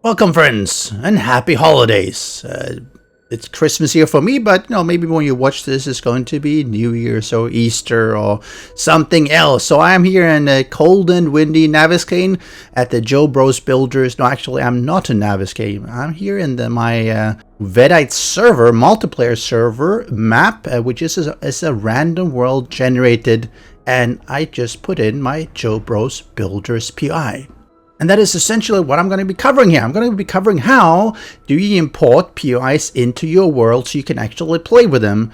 Welcome, friends, and happy holidays. It's Christmas here for me, but maybe when you watch this, it's going to be New Year's or Easter or something else. So I am here in cold and windy Naviscane at the Joe Bros Builders. No, actually, I'm not in Naviscane. I'm here in my Vedite server, multiplayer server map, which is a random world generated, and I just put in my Joe Bros Builders PI. And that is essentially what I'm going to be covering here. I'm going to be covering how do you import POIs into your world so you can actually play with them.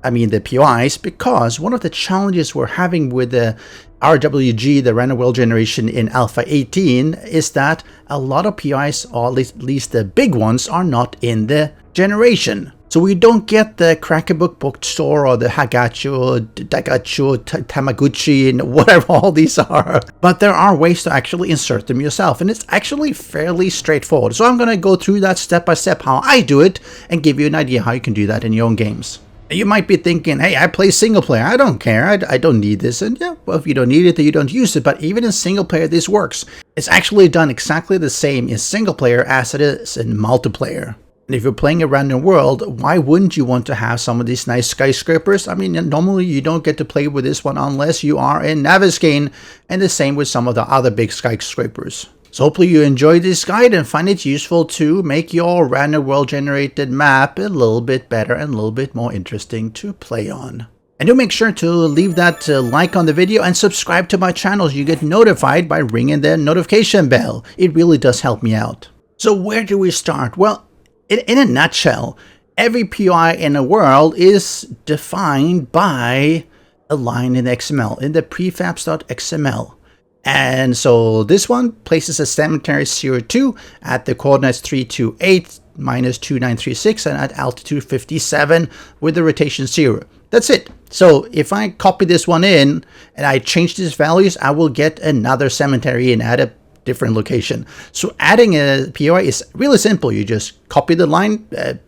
I mean the POIs, because one of the challenges we're having with the RWG, the random world generation in Alpha 18, is that a lot of POIs, or at least the big ones, are not in the generation. So we don't get the Crackbook bookstore or the Hagacho, Dagacho, Tamaguchi, and whatever all these are. But there are ways to actually insert them yourself, and it's actually fairly straightforward. So I'm going to go through that step by step how I do it and give you an idea how you can do that in your own games. You might be thinking, hey, I play single player. I don't care. I don't need this. And yeah, well, if you don't need it, then you don't use it. But even in single player, this works. It's actually done exactly the same in single player as it is in multiplayer. And if you're playing a random world, why wouldn't you want to have some of these nice skyscrapers? I mean, normally you don't get to play with this one unless you are in Naviscane, and the same with some of the other big skyscrapers. So hopefully you enjoy this guide and find it useful to make your random world generated map a little bit better and a little bit more interesting to play on. And do make sure to leave that like on the video and subscribe to my channel so you get notified by ringing the notification bell. It really does help me out. So where do we start? Well, in a nutshell, every POI in the world is defined by a line in XML, in the prefabs.xml. And so this one places a cemetery 02 at the coordinates 328 minus 2936 and at altitude 57 with the rotation 0. That's it. So if I copy this one in and I change these values, I will get another cemetery in at a different location. So adding a POI is really simple. You just copy the line,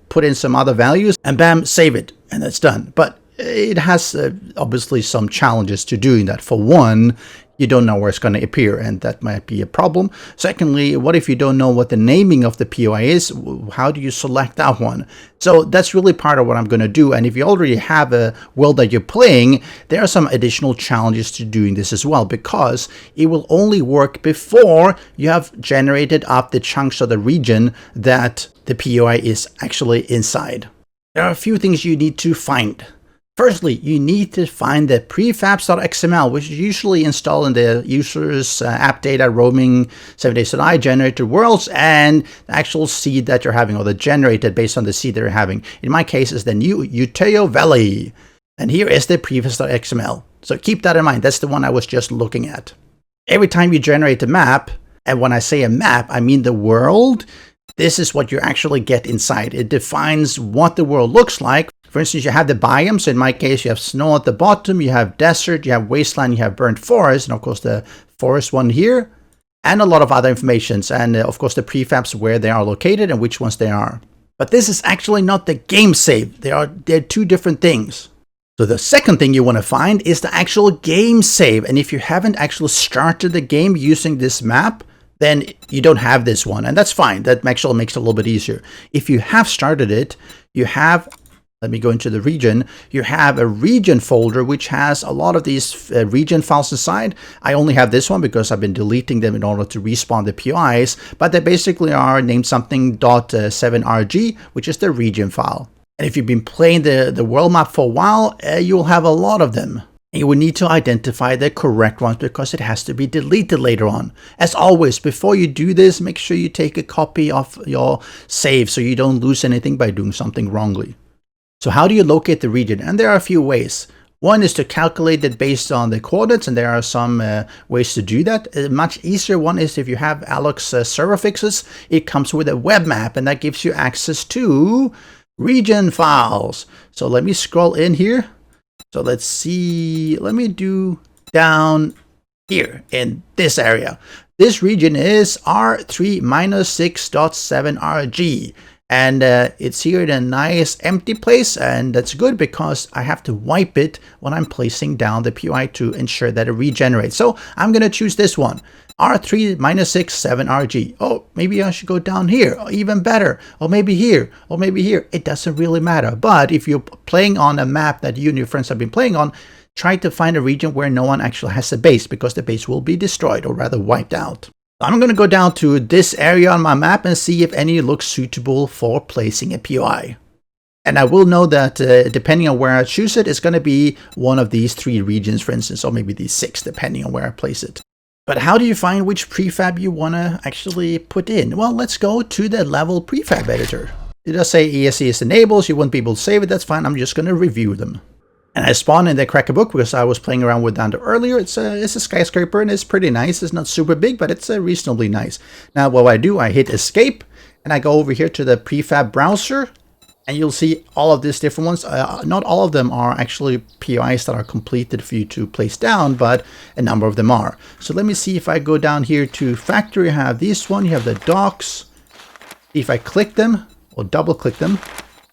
put in some other values, and bam, save it, and that's done. But it has obviously some challenges to doing that. For one, you don't know where it's going to appear, and that might be a problem. Secondly, what if you don't know what the naming of the POI is? How do you select that one? So that's really part of what I'm going to do. And if you already have a world that you're playing, there are some additional challenges to doing this as well, because it will only work before you have generated up the chunks of the region that the POI is actually inside. There are a few things you need to find. Firstly, you need to find the prefabs.xml, which is usually installed in the user's app data roaming 7 days that I generated worlds, and the actual seed that you're having, or the generated based on the seed that you're having. In my case, is the new Uteo Valley. And here is the prefabs.xml. So keep that in mind. That's the one I was just looking at. Every time you generate a map, and when I say a map, I mean the world, this is what you actually get inside. It defines what the world looks like. For instance, you have the biomes. In my case, you have snow at the bottom, you have desert, you have wasteland, you have burnt forest, and of course the forest one here, and a lot of other informations, and of course the prefabs, where they are located and which ones they are. But this is actually not the game save. They're two different things. So the second thing you want to find is the actual game save. And if you haven't actually started the game using this map, then you don't have this one, and that's fine. That actually makes it a little bit easier. If you have started it, you have, let me go into the region. You have a region folder which has a lot of these region files inside. I only have this one because I've been deleting them in order to respawn the POIs, but they basically are named something .7rg, which is the region file. And if you've been playing the world map for a while, you'll have a lot of them. You will need to identify the correct ones because it has to be deleted later on. As always, before you do this, make sure you take a copy of your save so you don't lose anything by doing something wrongly. So how do you locate the region? And there are a few ways. One is to calculate it based on the coordinates, and there are some ways to do that. A much easier one is if you have Allocs server fixes, it comes with a web map, and that gives you access to region files. So let me scroll in here. So let's see, let me do down here in this area. This region is R3-6.7rg. And it's here in a nice empty place, and that's good because I have to wipe it when I'm placing down the POI to ensure that it regenerates. So I'm going to choose this one, R3 -6 7 RG. Oh, maybe I should go down here, or even better, or maybe here, or maybe here. It doesn't really matter. But if you're playing on a map that you and your friends have been playing on, try to find a region where no one actually has a base, because the base will be destroyed, or rather wiped out. I'm going to go down to this area on my map and see if any looks suitable for placing a POI. And I will know that depending on where I choose it, it's going to be one of these 3 regions, for instance, or maybe these 6, depending on where I place it. But how do you find which prefab you want to actually put in? Well, let's go to the level prefab editor. It does say ESC is enabled, so you won't be able to save it. That's fine. I'm just going to review them. And I spawned in the Cracker book because I was playing around with down to earlier. It's a skyscraper and it's pretty nice. It's not super big, but it's reasonably nice. Now what I do, I hit escape and I go over here to the prefab browser, and you'll see all of these different ones. Not all of them are actually POIs that are completed for you to place down, but a number of them are. So let me see if I go down here to factory. You have this one, you have the docks. If I click them or double click them,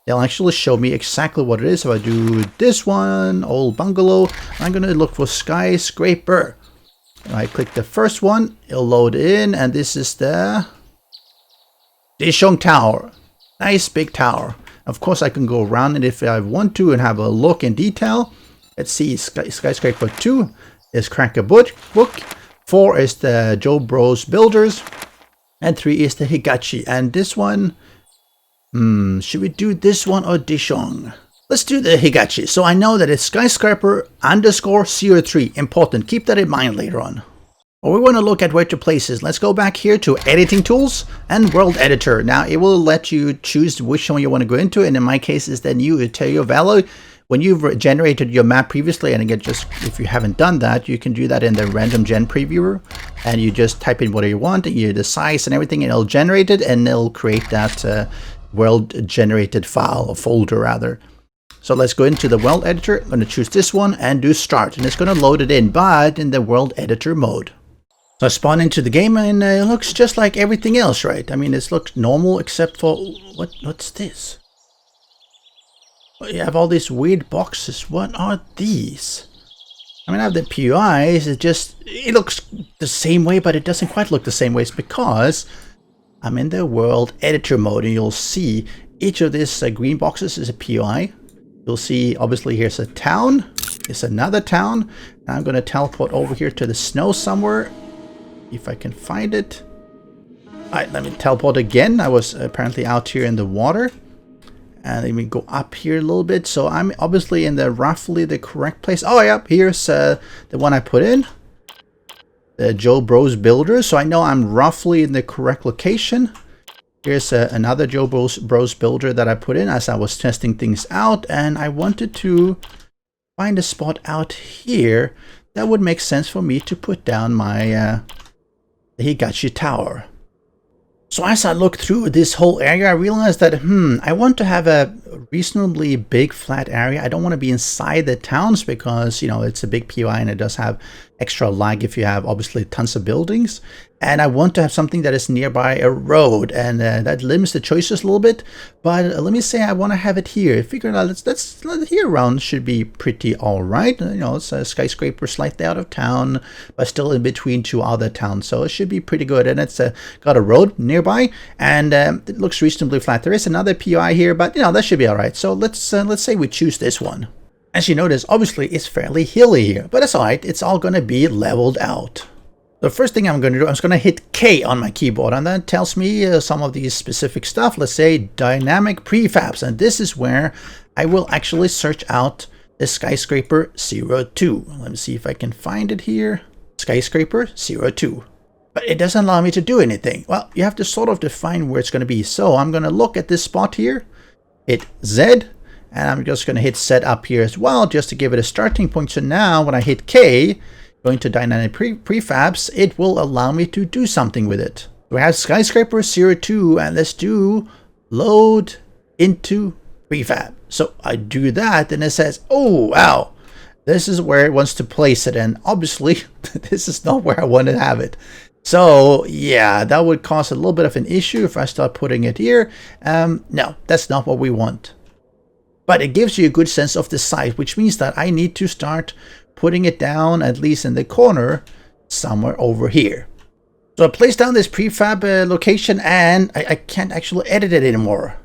they'll actually show me exactly what it is. So I do this one, old bungalow. I'm going to look for skyscraper. I click the first one, it'll load in, and this is the Dishong Tower. Nice big tower. Of course, I can go around it if I want to and have a look in detail. Let's see, skyscraper 2 is Cracker book. 4 is the Joe Bros Builders. And 3 is the Higachi. And this one, should we do this one or Dishong? Let's do the Higachi. So I know that it's skyscraper _ 03. Important. Keep that in mind later on. Well, we want to look at where to place this. Let's go back here to editing tools and world editor. Now it will let you choose which one you want to go into. And in my case, is the new Ontario Valley. When you've generated your map previously, and again, just if you haven't done that, you can do that in the random gen previewer, and you just type in what you want, the size and everything, and it'll generate it, and it'll create that world generated file or folder rather. So let's go into the world editor. I'm going to choose this one and do start, and it's going to load it in, but in the world editor mode. So I spawn into the game, and it looks just like everything else, right? I mean, it looks normal except for what's this? You have all these weird boxes. What are these? I mean, I have the POIs. It looks the same way, but it doesn't quite look the same way. It's because I'm in the world editor mode, and you'll see each of these green boxes is a POI. You'll see, obviously, here's a town. It's another town. I'm going to teleport over here to the snow somewhere, if I can find it. All right, let me teleport again. I was apparently out here in the water. And let me go up here a little bit. So I'm obviously in the roughly the correct place. Oh, yeah, here's the one I put in. The Joe Bros Builders. So I know I'm roughly in the correct location. Here's another Joe Bros Builder that I put in as I was testing things out. And I wanted to find a spot out here that would make sense for me to put down my the Higachi Tower. So as I look through this whole area, I realized that, I want to have a reasonably big flat area. I don't want to be inside the towns because, you know, it's a big POI and it does have extra lag if you have obviously tons of buildings. And I want to have something that is nearby a road, and that limits the choices a little bit. But let me say I want to have it here. Figure out that's here around should be pretty all right. You know, it's a skyscraper slightly out of town, but still in between 2 other towns, so it should be pretty good. And it's got a road nearby, and it looks reasonably flat. There is another POI here, but you know that should be all right. So let's say we choose this one. As you notice, obviously it's fairly hilly here, but it's all right. It's all going to be leveled out. The first thing I'm going to do, I'm just going to hit K on my keyboard, and that tells me some of these specific stuff. Let's say dynamic prefabs, and this is where I will actually search out the skyscraper 02. Let me see if I can find it here. Skyscraper 02. But it doesn't allow me to do anything. Well, you have to sort of define where it's going to be. So I'm going to look at this spot here, hit Z, and I'm just going to hit set up here as well, just to give it a starting point. So now when I hit K, going to dynamic prefabs, it will allow me to do something with it. We have skyscraper 02, and let's do load into prefab. So I do that, and it says, oh wow, this is where it wants to place it, and obviously this is not where I want to have it. So yeah, that would cause a little bit of an issue if I start putting it here. No, that's not what we want. But it gives you a good sense of the size, which means that I need to start putting it down, at least in the corner, somewhere over here. So I place down this prefab location, and I can't actually edit it anymore.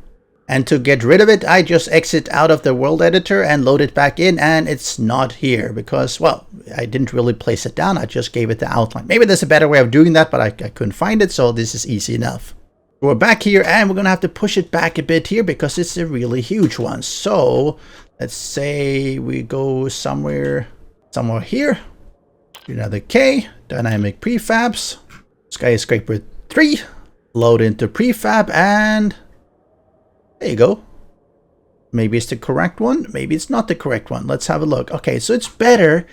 And to get rid of it, I just exit out of the world editor and load it back in, and it's not here because, well, I didn't really place it down. I just gave it the outline. Maybe there's a better way of doing that, but I couldn't find it, so this is easy enough. We're back here, and we're going to have to push it back a bit here because it's a really huge one. So let's say we go somewhere here. Do another K, dynamic prefabs, skyscraper 3, load into prefab, and there you go. Maybe it's the correct one. Maybe it's not the correct one. Let's have a look. Okay, so it's better.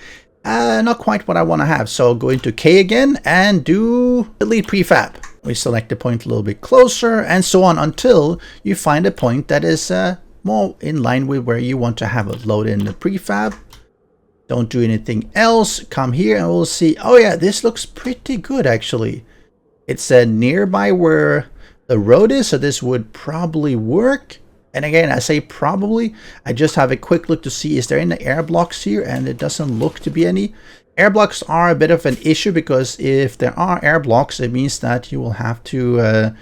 Not quite what I want to have. So go into K again and do delete prefab. We select the point a little bit closer and so on until you find a point that is more in line with where you want to have it. Load in the prefab. Don't do anything else. Come here and we'll see. Oh yeah, this looks pretty good actually. It's nearby where the road is, so this would probably work. And again, I say probably. I just have a quick look to see, is there any air blocks here? And it doesn't look to be any. Air blocks are a bit of an issue because if there are air blocks, it means that you will have to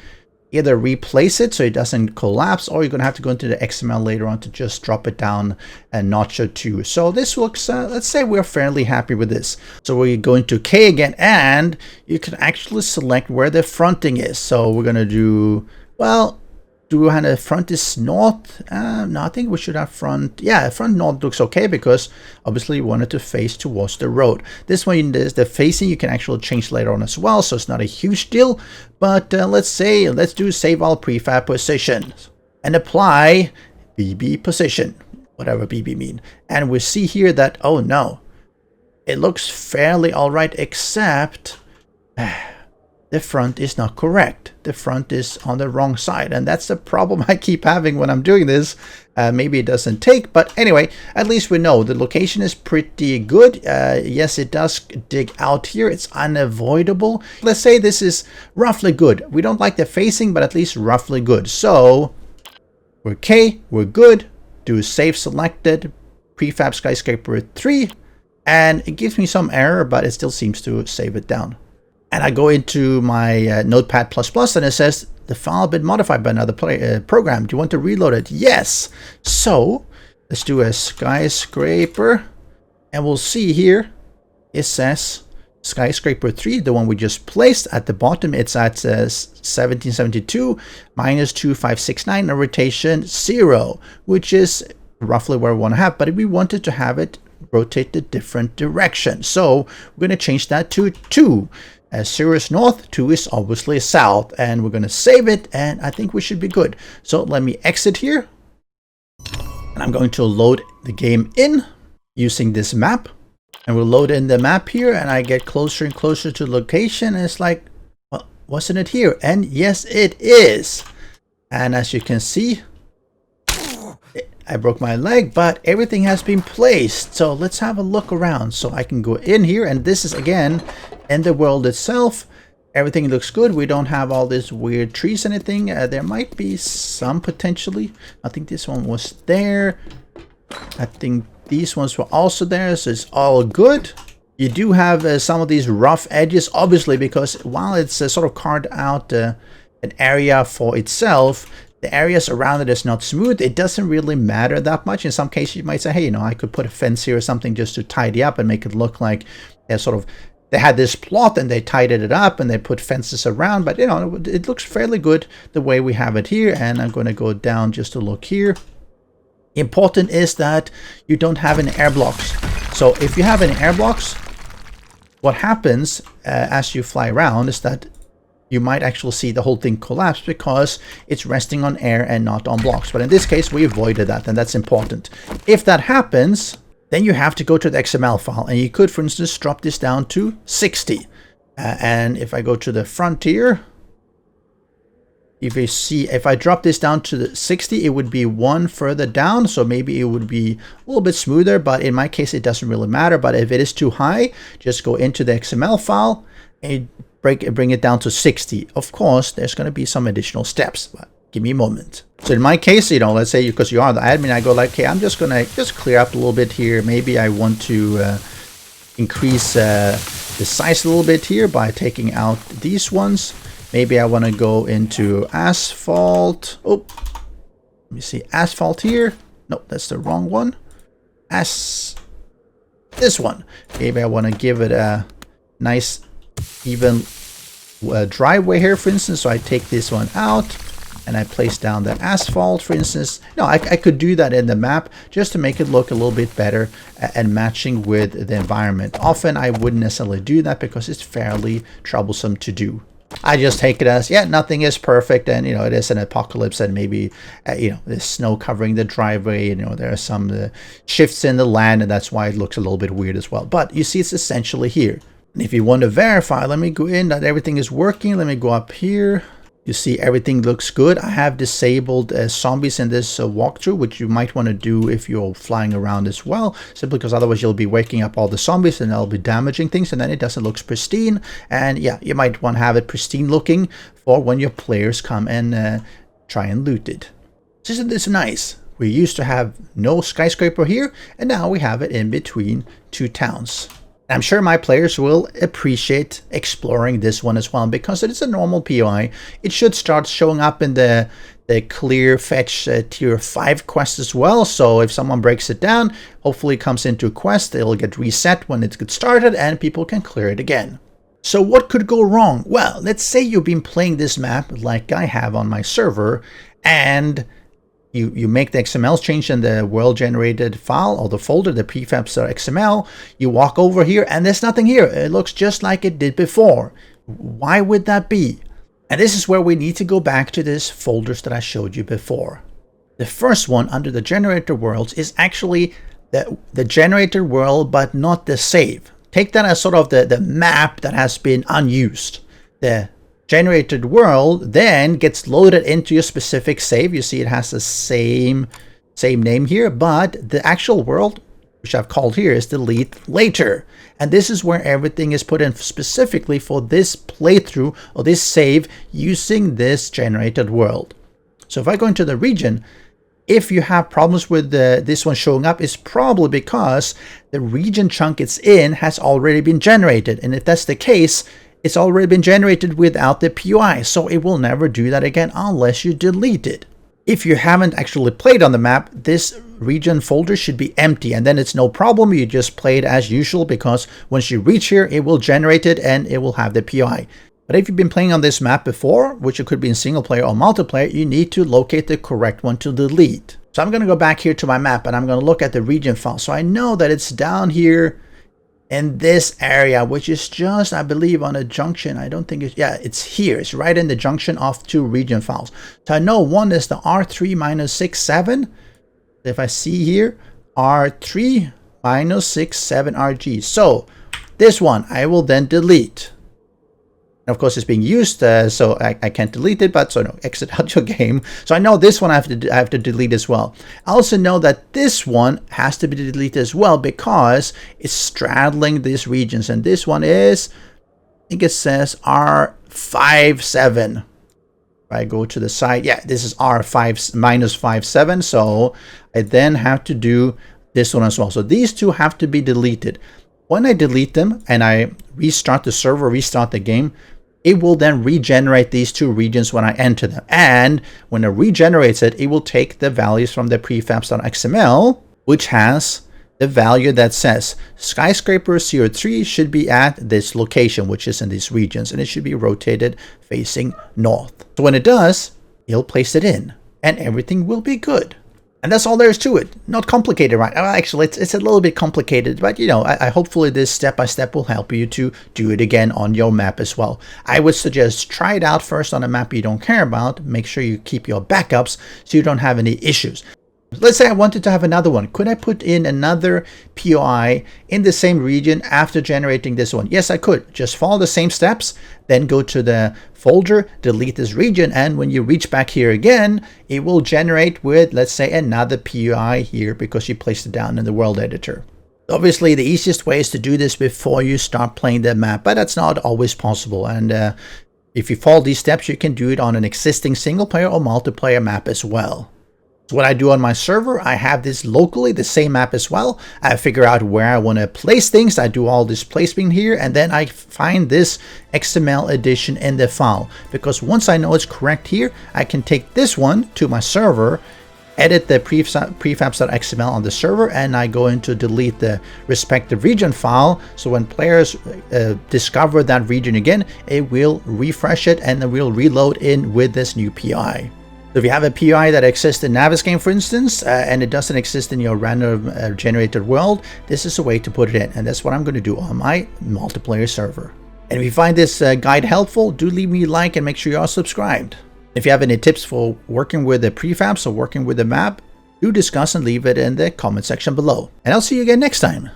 either replace it so it doesn't collapse, or you're going to have to go into the XML later on to just drop it down a notch or two. So this looks, let's say we're fairly happy with this. So we go into K again, and you can actually select where the fronting is. So we're going to do, well, do kind of front is north. No, I think we should have front. Yeah, front north looks okay because obviously we want it to face towards the road. This one is the facing. You can actually change later on as well, so it's not a huge deal. But let's do save all prefab positions and apply BB position, whatever BB mean. And we see here that, oh no, it looks fairly all right, except the front is not correct. The front is on the wrong side, and that's the problem I keep having when I'm doing this. Maybe it doesn't take, but anyway, at least we know the location is pretty good. Yes, it does dig out here. It's unavoidable. Let's say this is roughly good. We don't like the facing, but at least roughly good. So we're okay, we're good. Do save selected, prefab skyscraper 3, and it gives me some error, but it still seems to save it down. And I go into my Notepad++, and it says the file been modified by another program. Do you want to reload it? Yes. So let's do a skyscraper, and we'll see here it says skyscraper 3, the one we just placed at the bottom. It's at 1772 minus 2569, a rotation 0, which is roughly where we want to have. But if we wanted to have it rotate the different direction, so we're going to change that to 2. 0 is north, 2 is obviously south, and we're going to save it, and I think we should be good. So let me exit here, and I'm going to load the game in using this map, and we'll load in the map here, and I get closer and closer to the location, and it's like, well, wasn't it here? And yes, it is. And as you can see, I broke my leg, but everything has been placed. So let's have a look around. So I can go in here, and this is again in the world itself. Everything looks good. We don't have all these weird trees or anything. There might be some potentially. I think this one was there. I think these ones were also there, so it's all good. You do have some of these rough edges, obviously, because while it's sort of carved out an area for itself, the areas around it is not smooth. It doesn't really matter that much. In some cases, you might say, hey, you know, I could put a fence here or something just to tidy up and make it look like they're sort of, they had this plot and they tidied it up and they put fences around. But, you know, it looks fairly good the way we have it here. And I'm going to go down just to look here. Important is that you don't have any air blocks. So if you have any air blocks, what happens as you fly around is that you might actually see the whole thing collapse because it's resting on air and not on blocks. But in this case, we avoided that, and that's important. If that happens, then you have to go to the XML file, and you could, for instance, drop this down to 60. And if I go to the frontier, if you see, if I drop this down to the 60, it would be one further down. So maybe it would be a little bit smoother, but in my case, it doesn't really matter. But if it is too high, just go into the XML file and bring it down to 60. Of course, there's going to be some additional steps, but give me a moment. So in my case, let's say because you are the admin, I go like, okay, I'm just going to just clear up a little bit here. Maybe I want to increase the size a little bit here by taking out these ones. Maybe I want to go into asphalt. Oh, let me see, asphalt here. No, that's the wrong one. This one. Maybe I want to give it a nice even driveway here, for instance. So I take this one out and I place down the asphalt, for instance. No, I could do that in the map just to make it look a little bit better and matching with the environment. Often I wouldn't necessarily do that because it's fairly troublesome to do. I just take it as, yeah, nothing is perfect, and it is an apocalypse, and maybe there's snow covering the driveway, there are some shifts in the land, and that's why it looks a little bit weird as well. But you see, it's essentially here. And if you want to verify, let me go in that everything is working. Let me go up here. You see everything looks good. I have disabled zombies in this walkthrough, which you might want to do if you're flying around as well, simply because otherwise you'll be waking up all the zombies and they'll be damaging things, and then it doesn't look pristine. And yeah, you might want to have it pristine looking for when your players come and try and loot it. Isn't this nice? We used to have no skyscraper here, and now we have it in between two towns. I'm sure my players will appreciate exploring this one as well, because it is a normal POI. It should start showing up in the clear fetch tier 5 quest as well. So if someone breaks it down, hopefully it comes into a quest, it'll get reset when it gets started and people can clear it again. So what could go wrong? Well, let's say you've been playing this map like I have on my server, and you make the XML change in the world generated file or the folder, the prefabs.xml. You walk over here and there's nothing here. It looks just like it did before. Why would that be? And this is where we need to go back to these folders that I showed you before. The first one under the generator worlds is actually the generator world, but not the save. Take that as sort of the map that has been unused. The generated world then gets loaded into your specific save. You see it has the same name here, but the actual world, which I've called here, is delete later. And this is where everything is put in specifically for this playthrough or this save using this generated world. So if I go into the region, if you have problems with this one showing up, it's probably because the region chunk it's in has already been generated. And if that's the case, it's already been generated without the POI, so it will never do that again unless you delete it. If you haven't actually played on the map, this region folder should be empty, and then it's no problem. You just play it as usual, because once you reach here, it will generate it and it will have the POI. But if you've been playing on this map before, which it could be in single player or multiplayer, you need to locate the correct one to delete. So I'm going to go back here to my map and I'm going to look at the region file. So I know that it's down here in this area, which is just, I believe, on a junction. I don't think it's, yeah, it's here. It's right in the junction of two region files. So I know one is the R3-67. If I see here, R3-67RG. So this one I will then delete. And of course, it's being used, so I can't delete it, but so no, exit out your game. So I know this one I have to delete as well. I also know that this one has to be deleted as well because it's straddling these regions. And this one is, I think it says R57. If I go to the side, yeah, this is R5-57. So I then have to do this one as well. So these two have to be deleted. When I delete them and I restart the server, restart the game, it will then regenerate these two regions when I enter them. And when it regenerates it, it will take the values from the prefabs.xml, which has the value that says skyscraper 03 should be at this location, which is in these regions, and it should be rotated facing north. So when it does, it'll place it in and everything will be good. And that's all there is to it. Not complicated, right? Actually, it's a little bit complicated, but I hopefully this step-by-step will help you to do it again on your map as well. I would suggest try it out first on a map you don't care about. Make sure you keep your backups so you don't have any issues. Let's say I wanted to have another one. Could I put in another POI in the same region after generating this one? Yes, I could. Just follow the same steps, then go to the folder, delete this region, and when you reach back here again, it will generate with, let's say, another POI here because you placed it down in the world editor. Obviously, the easiest way is to do this before you start playing the map, but that's not always possible. And if you follow these steps, you can do it on an existing single player or multiplayer map as well. So what I do on my server, I have this locally, the same map as well. I figure out where I want to place things. I do all this placement here, and then I find this XML edition in the file. Because once I know it's correct here, I can take this one to my server, edit the prefabs.xml on the server, and I go into delete the respective region file. So when players discover that region again, it will refresh it and it will reload in with this new PI. So if you have a PI that exists in Navis game, for instance, and it doesn't exist in your random generated world, this is a way to put it in. And that's what I'm going to do on my multiplayer server. And if you find this guide helpful, do leave me a like and make sure you are subscribed. If you have any tips for working with the prefabs or working with the map, do discuss and leave it in the comment section below. And I'll see you again next time.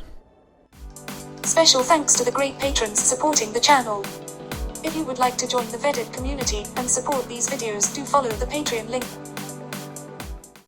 Special thanks to the great patrons supporting the channel. If you would like to join the vetted community and support these videos, do follow the Patreon link.